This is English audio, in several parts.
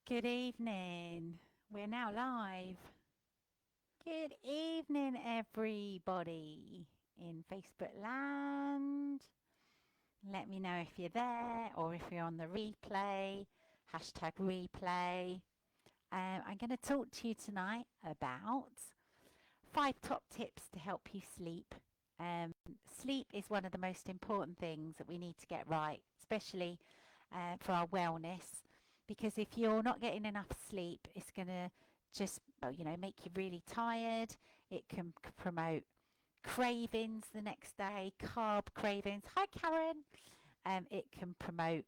Good evening. We're now live. Good evening, everybody in Facebook land. Let me know if you're there or if you're on the replay. Hashtag replay. I'm going to talk to you tonight about 5 top tips to help you sleep. Um, Sleep is one of the most important things that we need to get right, especially for our wellness. Because if you're not getting enough sleep, it's going to just, make you really tired. It can promote cravings the next day, carb cravings. Hi, Karen. It can promote,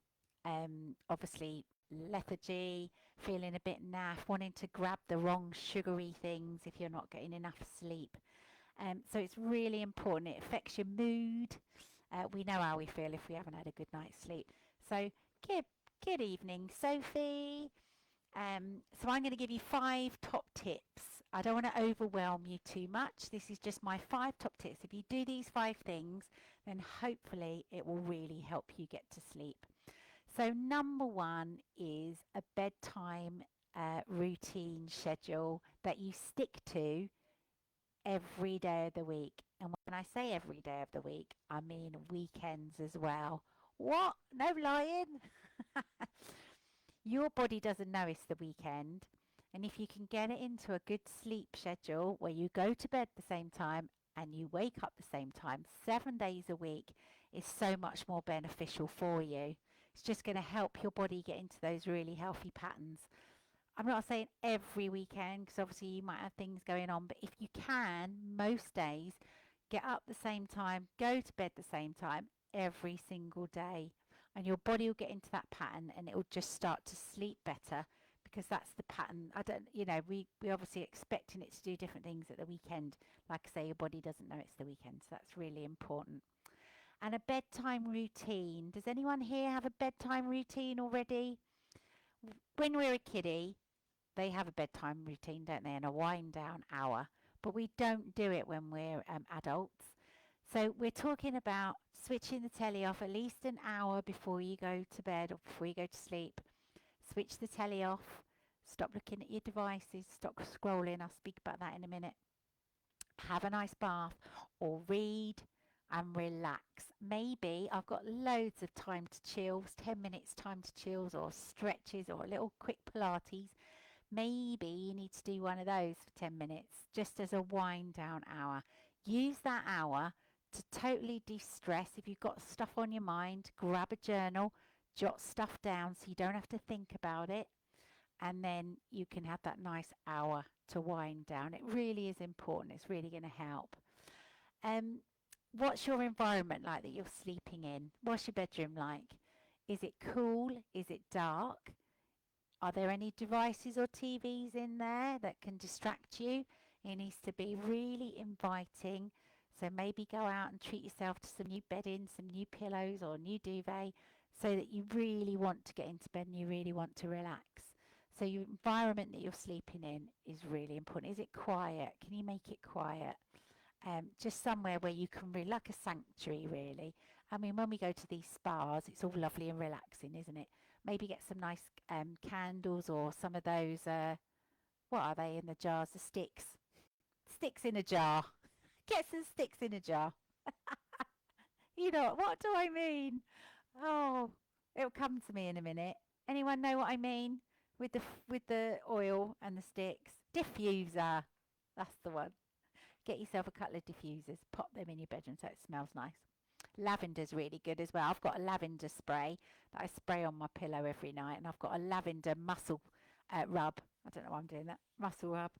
obviously, lethargy, feeling a bit naff, wanting to grab the wrong sugary things if you're not getting enough sleep. So it's really important. It affects your mood. We know how we feel if we haven't had a good night's sleep. So good, good evening, Sophie. So I'm going to give you 5 top tips. I don't want to overwhelm you too much. This is just my 5 top tips. If you do these 5 things, then hopefully it will really help you get to sleep. So number 1 is a bedtime routine schedule that you stick to every day of the week. And when I say every day of the week, I mean weekends as well. What? No lying? Your body doesn't know it's the weekend. And if you can get it into a good sleep schedule where you go to bed the same time and you wake up the same time, 7 days a week is so much more beneficial for you. It's just going to help your body get into those really healthy patterns. I'm not saying every weekend because obviously you might have things going on, but if you can, most days, get up the same time, go to bed the same time every single day, and your body will get into that pattern and it will just start to sleep better because that's the pattern. We obviously expecting it to do different things at the weekend. Like I say, your body doesn't know it's the weekend, so that's really important. And a bedtime routine. Does anyone here have a bedtime routine already? When we're a kiddie, they have a bedtime routine, don't they, and a wind down hour. But we don't do it when we're adults. So we're talking about switching the telly off at least an hour before you go to bed or before you go to sleep. Switch the telly off. Stop looking at your devices. Stop scrolling. I'll speak about that in a minute. Have a nice bath or read and relax. Maybe I've got loads of time to chill, 10 minutes time to chills or stretches or a little quick Pilates. Maybe you need to do one of those for 10 minutes just as a wind down hour. Use that hour to totally de-stress. If you've got stuff on your mind, grab a journal, jot stuff down so you don't have to think about it, and then you can have that nice hour to wind down. It really is important. It's really going to help. What's your environment like that you're sleeping in? What's your bedroom like? Is it cool? Is it dark? Are there any devices or TVs in there that can distract you? It needs to be really inviting. So maybe go out and treat yourself to some new bedding, some new pillows or new duvet so that you really want to get into bed and you really want to relax. So your environment that you're sleeping in is really important. Is it quiet? Can you make it quiet? Just somewhere where you can like a sanctuary, really. I mean, when we go to these spas, it's all lovely and relaxing, isn't it? Maybe get some nice candles or some of those, what are they in the jars? The sticks. Sticks in a jar. Get some sticks in a jar. You know, what do I mean? Oh, it'll come to me in a minute. Anyone know what I mean? With the oil and the sticks. Diffuser. That's the one. Get yourself a couple of diffusers. Pop them in your bedroom so it smells nice. Lavender's really good as well. I've got a lavender spray that I spray on my pillow every night, and I've got a lavender muscle rub. I don't know why I'm doing that. Muscle rub.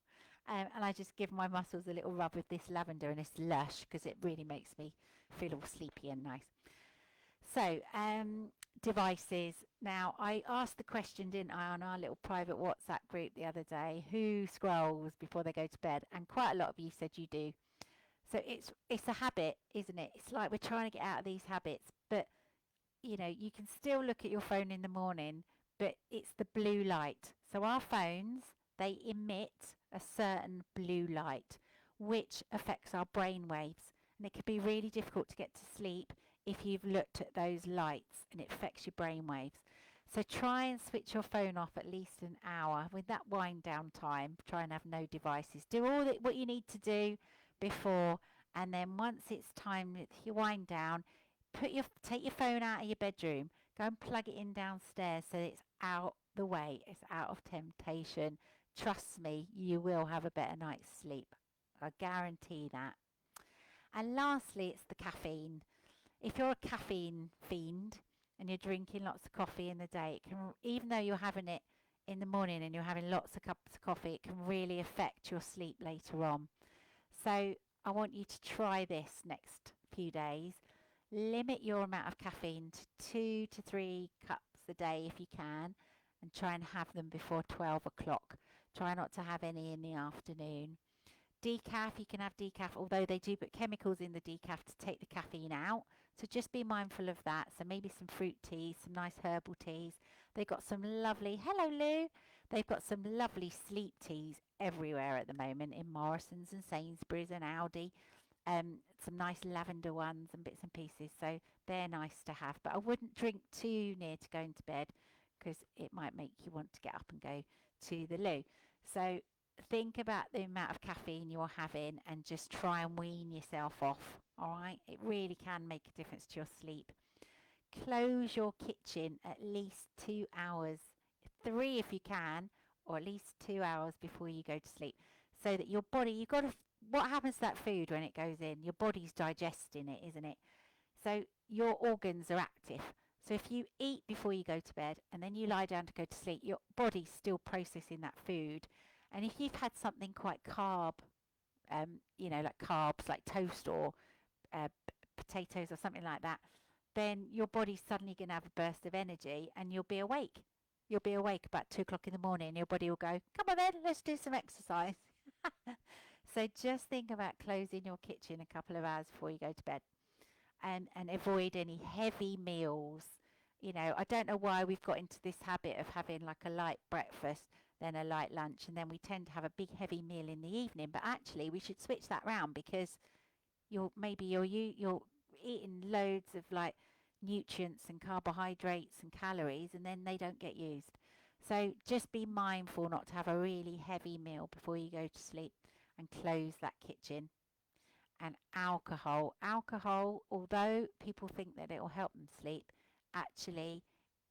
And I just give my muscles a little rub with this lavender, and it's lush because it really makes me feel all sleepy and nice. So, devices. Now, I asked the question, didn't I, on our little private WhatsApp group the other day, who scrolls before they go to bed? And quite a lot of you said you do. So it's a habit, isn't it? It's like we're trying to get out of these habits, but you can still look at your phone in the morning, but it's the blue light. So our phones, they emit a certain blue light, which affects our brain waves. And it can be really difficult to get to sleep if you've looked at those lights and it affects your brain waves. So try and switch your phone off at least an hour. With that wind down time, try and have no devices. Do all what you need to do before, and then once it's time you wind down, take your phone out of your bedroom, go and plug it in downstairs so it's out the way, it's out of temptation. Trust me, you will have a better night's sleep. I guarantee that. And lastly, it's the caffeine. If you're a caffeine fiend and you're drinking lots of coffee in the day, even though you're having it in the morning and you're having lots of cups of coffee, it can really affect your sleep later on. So I want you to try this next few days. Limit your amount of caffeine to 2 to 3 cups a day if you can, and try and have them before 12 o'clock. Try not to have any in the afternoon. Decaf, you can have decaf, although they do put chemicals in the decaf to take the caffeine out. So just be mindful of that. So maybe some fruit teas, some nice herbal teas. They've got some lovely, hello Lou, they've got some lovely sleep teas everywhere at the moment in Morrison's and Sainsbury's and Aldi. Some nice lavender ones and bits and pieces. So they're nice to have. But I wouldn't drink too near to going to bed because it might make you want to get up and go to the loo. So think about the amount of caffeine you're having and just try and wean yourself off. All right, it really can make a difference to your sleep. Close your kitchen at least 2 hours, 3 if you can, or at least 2 hours before you go to sleep, so that your body, you've got to, what happens to that food when it goes in? Your body's digesting it, isn't it? So your organs are active. So if you eat before you go to bed and then you lie down to go to sleep, your body's still processing that food. And if you've had something quite carb, like carbs, like toast or potatoes or something like that, then your body's suddenly going to have a burst of energy and you'll be awake. You'll be awake about 2 o'clock in the morning. Your body will go, come on then, let's do some exercise. So just think about closing your kitchen a couple of hours before you go to bed, and avoid any heavy meals. I don't know why we've got into this habit of having like a light breakfast, then a light lunch, and then we tend to have a big heavy meal in the evening. But actually, we should switch that round, because you're eating loads of like nutrients and carbohydrates and calories, and then they don't get used. So just be mindful not to have a really heavy meal before you go to sleep, and close that kitchen. And alcohol, although people think that it will help them sleep, actually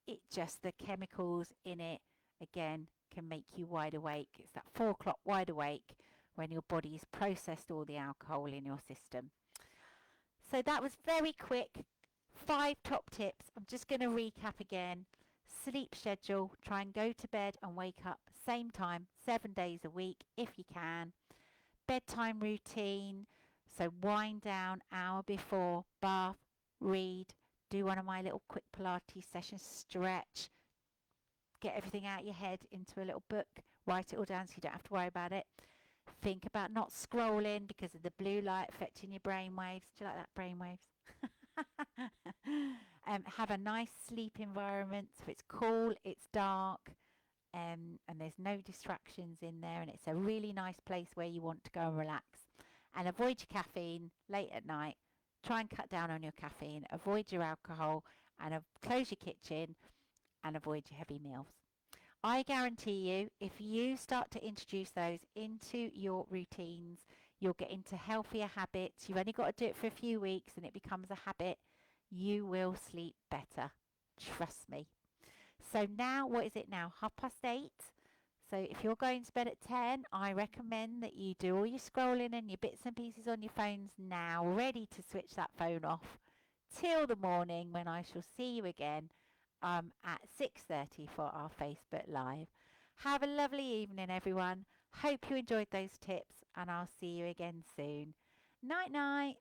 the chemicals in it again can make you wide awake. It's that 4 o'clock wide awake when your body's processed all the alcohol in your system. So that was very quick. 5 top tips. I'm just going to recap again. Sleep schedule. Try and go to bed and wake up same time, 7 days a week if you can. Bedtime routine. So wind down hour before, bath, read, do one of my little quick Pilates sessions, stretch, get everything out of your head into a little book, write it all down so you don't have to worry about it. Think about not scrolling because of the blue light affecting your brain waves. Do you like that, brain waves? Have a nice sleep environment. So it's cool, it's dark, and there's no distractions in there, and it's a really nice place where you want to go and relax. And avoid your caffeine late at night. Try and cut down on your caffeine. Avoid your alcohol, and close your kitchen, and avoid your heavy meals. I guarantee you, if you start to introduce those into your routines, you'll get into healthier habits. You've only got to do it for a few weeks and it becomes a habit. You will sleep better. Trust me. So now, what is it now? 8:30. So if you're going to bed at 10, I recommend that you do all your scrolling and your bits and pieces on your phones now, ready to switch that phone off till the morning, when I shall see you again at 6:30 for our Facebook Live. Have a lovely evening, everyone. Hope you enjoyed those tips, and I'll see you again soon. Night, night.